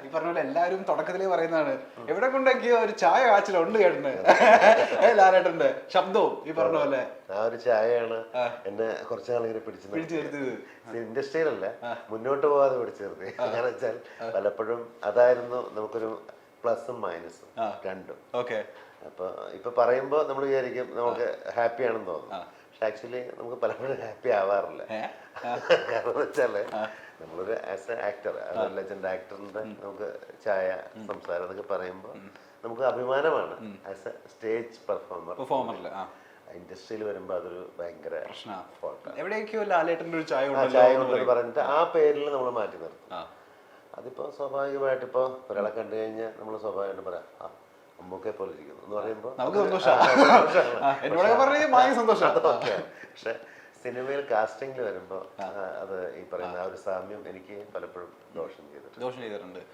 ഈ പറഞ്ഞ പോലെ എല്ലാവരും തുടക്കത്തിലേ പറയുന്നതാണ് എവിടെ കൊണ്ടൊക്കെയോ ഒരു ചായ കാച്ചിലുണ്ട് കേട്ടിട്ട് ലാലേട്ടന്റെ ശബ്ദവും ഈ പറഞ്ഞ പോലെ ആ ഒരു ചായയാണ് എന്നെ കുറച്ചു നാളിങ്ങനെ പിടിച്ചു നിർത്തിയത്. ഇൻഡസ്ട്രിയിലല്ല, മുന്നോട്ട് പോകാതെ പിടിച്ചു നിർത്തി. കാരണം വെച്ചാൽ പലപ്പോഴും അതായിരുന്നു നമുക്കൊരു പ്ലസും മൈനസും രണ്ടും. അപ്പൊ ഇപ്പൊ പറയുമ്പോ നമ്മൾ വിചാരിക്കും നമുക്ക് ഹാപ്പി ആണെന്ന് തോന്നുന്നു. പക്ഷെ ആക്ച്വലി നമുക്ക് പലപ്പോഴും ഹാപ്പി ആവാറില്ല. കാരണം വെച്ചാല് നമ്മളൊരു ആസ് എ ആക്ടർ, ലെജൻഡ് ആക്ടറിന്റെ നമുക്ക് ചായ സംസാരം എന്നൊക്കെ പറയുമ്പോൾ നമുക്ക് അഭിമാനമാണ് ആസ് എ സ്റ്റേജ് പെർഫോമർ. ഇൻഡസ്ട്രിയിൽ വരുമ്പോ അതൊരു ഭയങ്കര എവിടെയൊക്കെയോ ലാലേട്ടന്റെ ഒരു ചായ ഉണ്ടെന്ന് പറഞ്ഞിട്ട് ആ പേരിൽ നമ്മൾ മാറ്റി നിർത്തും. അതിപ്പോ സ്വാഭാവികമായിട്ട് ഇപ്പൊ ഒരാളെ കണ്ടു കഴിഞ്ഞാൽ നമ്മൾ സ്വാഭാവികമായിട്ട് പറയാം അമ്മൂക്കെ പോലെ ഇരിക്കുന്നു എന്ന് പറയുമ്പോ പക്ഷെ സിനിമയിൽ കാസ്റ്റിംഗിൽ വരുമ്പോ അത് ഈ പറയുന്ന ആ ഒരു സാമ്യം എനിക്ക് പലപ്പോഴും ദോഷം ചെയ്തിട്ടുണ്ട്.